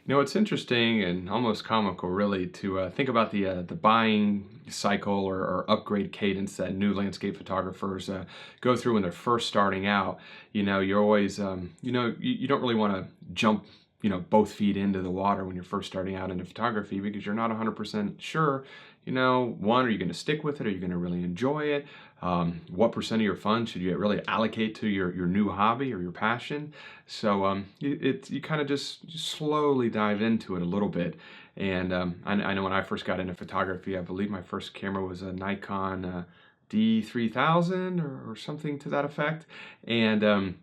It's interesting and almost comical, really, to think about the buying cycle or upgrade cadence that new landscape photographers go through when they're first starting out. You're always, you don't really want to jump, both feet into the water when you're first starting out into photography because you're not 100% sure. One, are you going to stick with it? Are you going to really enjoy it? What percent of your funds should you really allocate to your new hobby or your passion? So you kind of just slowly dive into it a little bit. And I know when I first got into photography, I believe my first camera was a Nikon D3000 or something to that effect. And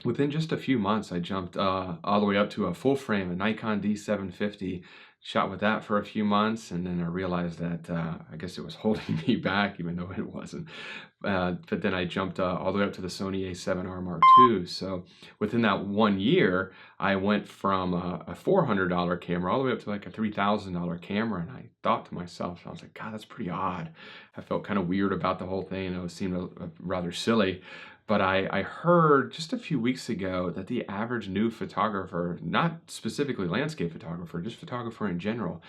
within just a few months, I jumped all the way up to a full frame, a Nikon D750. Shot with that for a few months, and then I realized that I guess it was holding me back, even though it wasn't. But then I jumped all the way up to the Sony A7R Mark II. So within that 1 year, I went from a $400 camera all the way up to like a $3,000 camera. And I thought to myself, I was like, God, that's pretty odd. I felt kind of weird about the whole thing, and it seemed rather silly. But I heard just a few weeks ago that the average new photographer, not specifically landscape photographer, just photographer in general,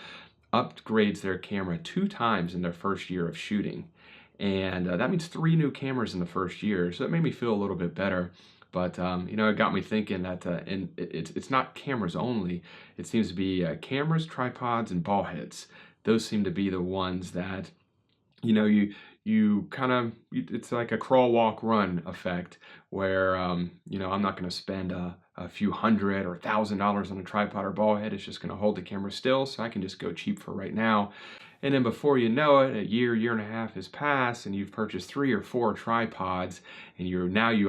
upgrades their camera 2 times in their first year of shooting. And that means 3 new cameras in the first year. So it made me feel a little bit better. But, it got me thinking that it's not cameras only. It seems to be cameras, tripods, and ball heads. Those seem to be the ones that you kind of, it's like a crawl walk run effect where I'm not going to spend a few hundred or $1,000 on a tripod or ball head. It's just going to hold the camera still, so I can just go cheap for right now. And then before you know it, a year and a half has passed, and you've purchased 3 or 4 tripods, and you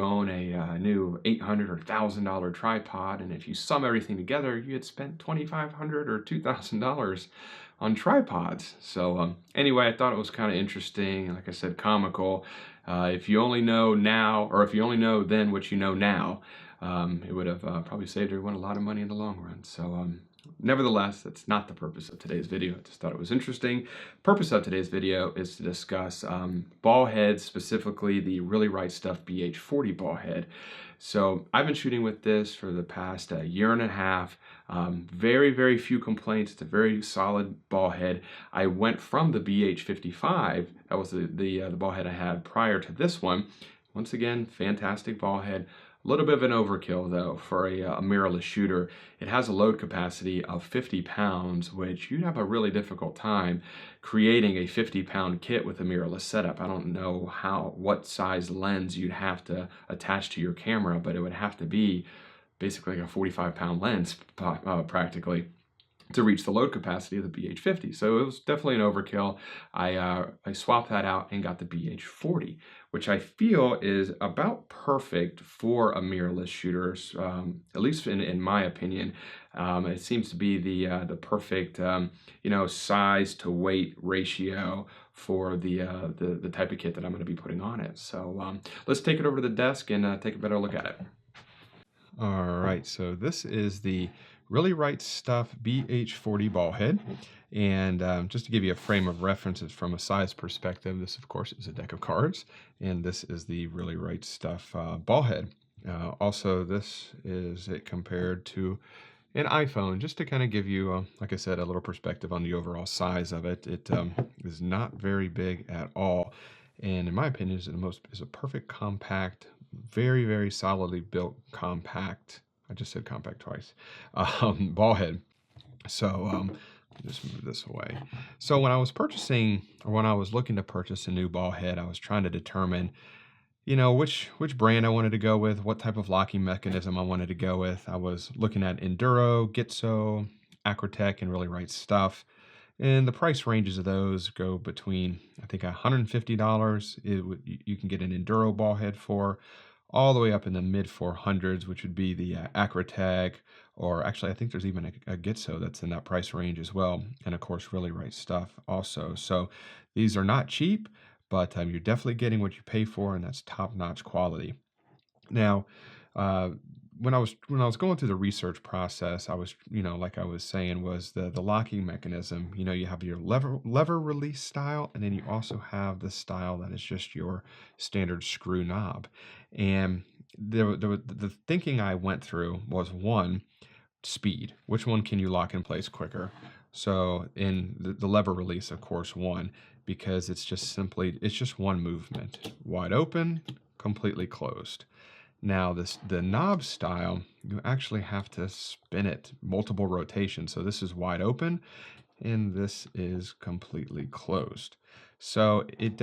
own a new $800 or $1,000 tripod. And if you sum everything together, you had spent $2,500 or $2,000 on tripods. So anyway, I thought it was kind of interesting. Like I said, comical. If you only know now, or if you only know then what you know now, it would have probably saved everyone a lot of money in the long run. So nevertheless, that's not the purpose of today's video. I just thought it was interesting. Purpose of today's video is to discuss ball heads, specifically the Really Right Stuff BH-40 ball head. So I've been shooting with this for the past year and a half. Very, very few complaints. It's a very solid ball head. I went from the BH-55. That was the ball head I had prior to this one. Once again, fantastic ball head. A little bit of an overkill though for a mirrorless shooter. It has a load capacity of 50 pounds, which you'd have a really difficult time creating a 50-pound kit with a mirrorless setup. I don't know what size lens you'd have to attach to your camera, but it would have to be basically like a 45-pound lens practically to reach the load capacity of the BH-50. So it was definitely an overkill. I swapped that out and got the BH-40, which I feel is about perfect for a mirrorless shooter, at least in my opinion. It seems to be the perfect size to weight ratio for the type of kit that I'm going to be putting on it. So let's take it over to the desk and take a better look at it. All right, so this is the Really Right Stuff BH-40 ball head. And just to give you a frame of references from a size perspective, this, of course, is a deck of cards. And this is the Really Right Stuff ball head. Also, this is it compared to an iPhone, just to kind of give you, like I said, a little perspective on the overall size of it. It is not very big at all. And in my opinion, is a perfect compact, very, very solidly built compact. I just said compact twice. Ball head. So just move this away. So when I was looking to purchase a new ball head, I was trying to determine, which brand I wanted to go with, what type of locking mechanism I wanted to go with. I was looking at Enduro, Gitzo, Acrotech, and Really Right Stuff. And the price ranges of those go between, I think, $150 you can get an Enduro ball head for, all the way up in the mid 400s, which would be the Acrotech, or actually I think there's even a Gitzo that's in that price range as well. And of course, Really Right Stuff also. So these are not cheap, but you're definitely getting what you pay for, and that's top-notch quality. Now, when I was going through the research process, I was, like I was saying, was the locking mechanism. You have your lever release style, and then you also have the style that is just your standard screw knob. And the thinking I went through was, one, speed. Which one can you lock in place quicker? So in the lever release, of course, one, because it's just one movement. Wide open, completely closed. Now the knob style, you actually have to spin it multiple rotations. So this is wide open and this is completely closed. So it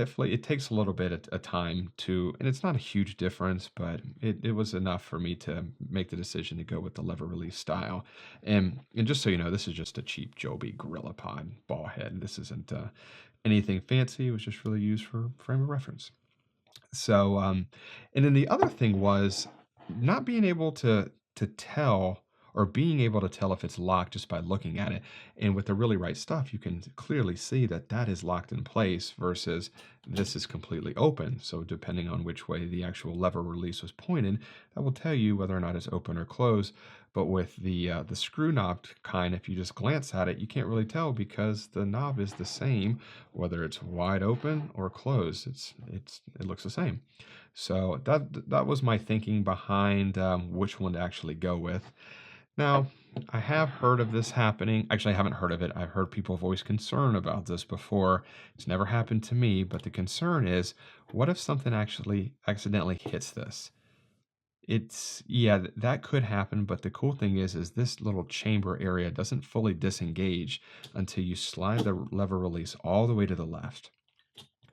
takes a little bit of time to, and it's not a huge difference, but it was enough for me to make the decision to go with the lever release style. And just so you know, this is just a cheap Joby Gorilla Pod ball head. This isn't anything fancy. It was just really used for frame of reference. So, and then the other thing was not being able to tell, or being able to tell if it's locked just by looking at it. And with the really right stuff, you can clearly see that that is locked in place versus this is completely open. So depending on which way the actual lever release was pointed, that will tell you whether or not it's open or closed. But with the screw knob kind, if you just glance at it, you can't really tell because the knob is the same whether it's wide open or closed. It looks the same. So that was my thinking behind which one to actually go with. Now, I have heard of this happening. Actually, I haven't heard of it. I've heard people voice concern about this before. It's never happened to me, but the concern is, what if something actually accidentally hits this? Yeah, that could happen, but the cool thing is this little chamber area doesn't fully disengage until you slide the lever release all the way to the left.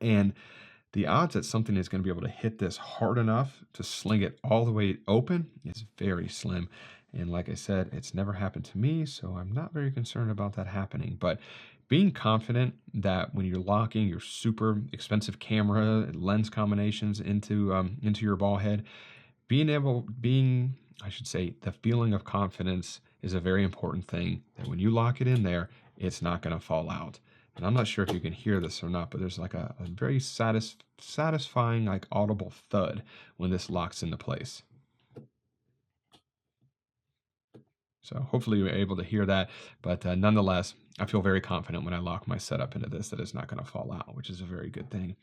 And the odds that something is going to be able to hit this hard enough to sling it all the way open is very slim. And like I said, it's never happened to me, so I'm not very concerned about that happening. But being confident that when you're locking your super expensive camera and lens combinations into your ball head, I should say, the feeling of confidence is a very important thing. That when you lock it in there, it's not going to fall out. And I'm not sure if you can hear this or not, but there's like a very satisfying, like audible thud when this locks into place. So hopefully you're able to hear that. But nonetheless, I feel very confident when I lock my setup into this that it's not going to fall out, which is a very good thing.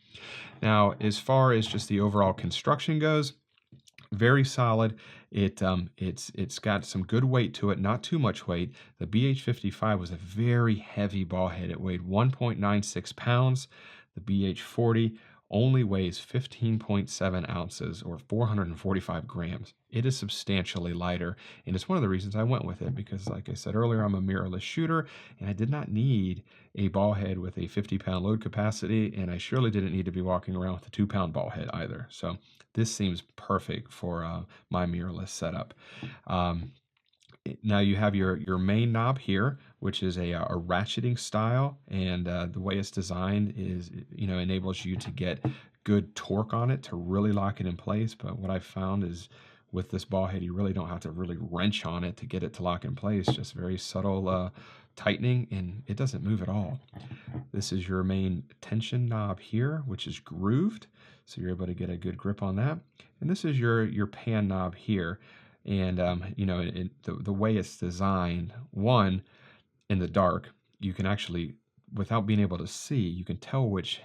Now, as far as just the overall construction goes, very solid. It's got some good weight to it, not too much weight. The BH-55 was a very heavy ball head. It weighed 1.96 pounds. The BH-40 only weighs 15.7 ounces or 445 grams. It is substantially lighter, and it's one of the reasons I went with it because, like I said earlier, I'm a mirrorless shooter, and I did not need a ball head with a 50-pound load capacity, and I surely didn't need to be walking around with a 2-pound ball head either. So this seems perfect for my mirrorless setup. Um, Now you have your main knob here, which is a ratcheting style, and the way it's designed is, enables you to get good torque on it to really lock it in place. But what I found is with this ball head, you really don't have to really wrench on it to get it to lock in place. Just very subtle tightening, and it doesn't move at all. This is your main tension knob here, which is grooved, so you're able to get a good grip on that. And this is your pan knob here. And the way it's designed, one, in the dark, you can actually, without being able to see, you can tell which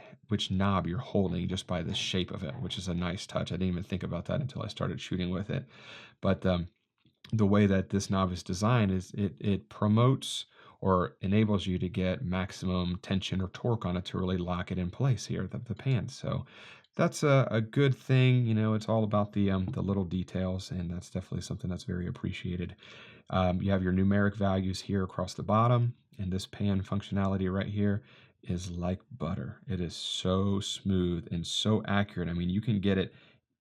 knob you're holding just by the shape of it, which is a nice touch. I didn't even think about that until I started shooting with it. But the way that this knob is designed is it promotes or enables you to get maximum tension or torque on it to really lock it in place here, the pan. So that's a good thing. It's all about the little details, and that's definitely something that's very appreciated. You have your numeric values here across the bottom, and this pan functionality right here is like butter. It is so smooth and so accurate. I mean, you can get it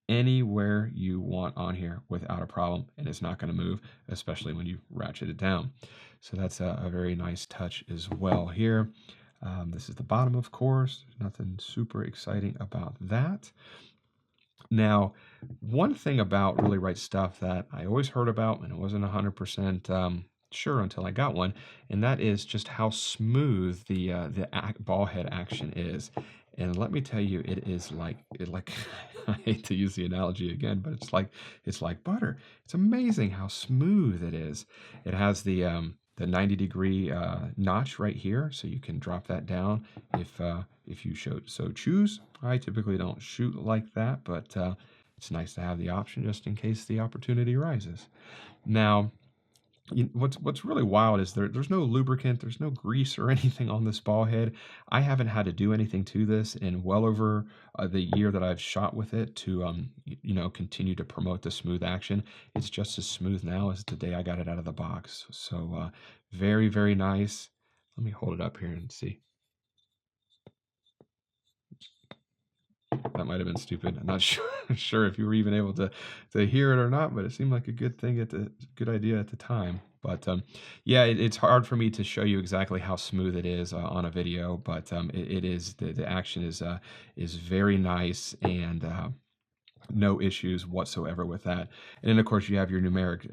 anywhere you want on here without a problem, and it's not going to move, especially when you ratchet it down. So that's a very nice touch as well here. This is the bottom, of course. Nothing super exciting about that. Now, one thing about Really Right Stuff that I always heard about, and I wasn't 100% sure until I got one, and that is just how smooth the ball head action is. And let me tell you, it is like I hate to use the analogy again, but it's like butter. It's amazing how smooth it is. It has the 90-degree notch right here, so you can drop that down if you so choose. I typically don't shoot like that, but it's nice to have the option just in case the opportunity arises. Now, What's really wild is there's no lubricant, there's no grease or anything on this ball head. I haven't had to do anything to this in well over the year that I've shot with it to continue to promote the smooth action. It's just as smooth now as the day I got it out of the box. So very, very nice. Let me hold it up here and see. That might have been stupid. I'm not sure if you were even able to hear it or not, but it seemed like a good thing good idea at the time. But yeah, it's hard for me to show you exactly how smooth it is on a video, but it is the action is very nice and no issues whatsoever with that. And then of course you have your numeric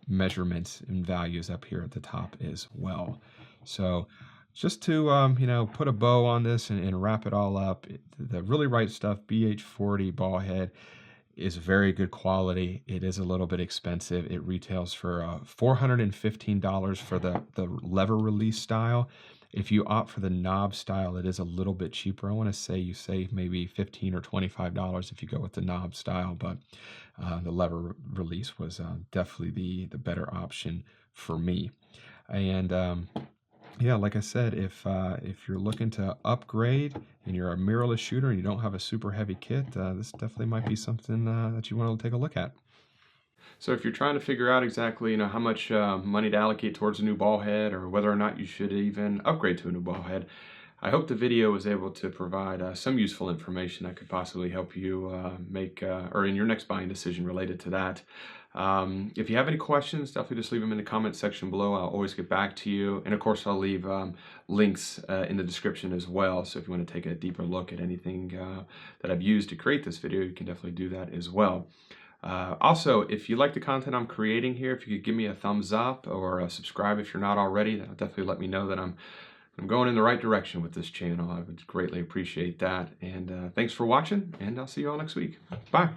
measurements and values up here at the top as well. So just to put a bow on this and wrap it all up, the Really Right Stuff BH-40 ball head is very good quality. It is a little bit expensive. It retails for $415 for the lever release style. If you opt for the knob style, it is a little bit cheaper. I want to say you save maybe $15 or $25 if you go with the knob style, but the lever release was definitely the better option for me. And yeah, like I said, if you're looking to upgrade and you're a mirrorless shooter and you don't have a super heavy kit, this definitely might be something that you want to take a look at. So if you're trying to figure out exactly, how much money to allocate towards a new ball head or whether or not you should even upgrade to a new ball head, I hope the video was able to provide some useful information that could possibly help you make or in your next buying decision related to that. If you have any questions, definitely just leave them in the comment section below. I'll always get back to you. And of course, I'll leave links in the description as well. So if you want to take a deeper look at anything that I've used to create this video, you can definitely do that as well. Also, if you like the content I'm creating here, if you could give me a thumbs up or subscribe if you're not already, that'll definitely let me know that I'm going in the right direction with this channel. I would greatly appreciate that. And thanks for watching, and I'll see you all next week. Bye.